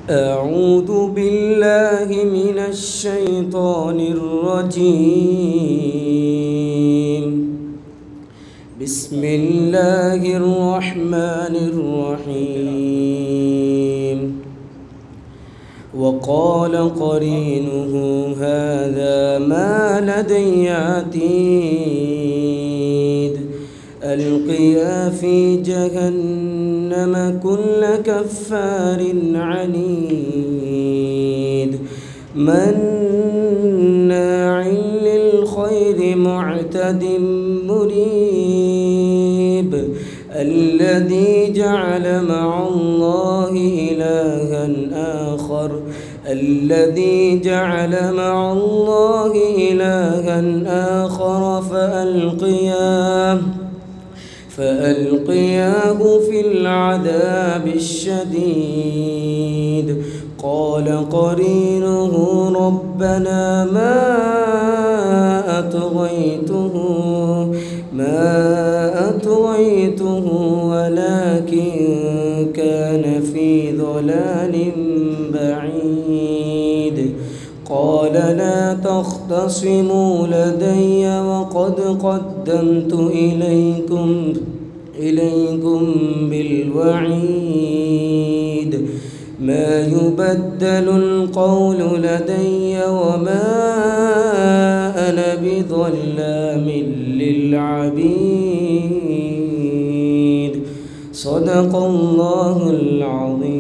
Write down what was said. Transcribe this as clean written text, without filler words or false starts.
أعوذ بالله من الشيطان الرجيم. بسم الله الرحمن الرحيم. وقال قرينه هذا ما لدي عتيد ألقيا في جهنم كل كفار عنيد مناع للخير معتد مريب الذي جعل مع الله إلها آخر فألقياه في العذاب الشديد. قال قرينه ربنا ما أطغيته ولكن كان في ضلال بعيد. قال لا تختصموا لدي وقد قدمت إليكم بالوعيد. ما يبدل القول لدي وما أنا بظلام للعبيد. صدق الله العظيم.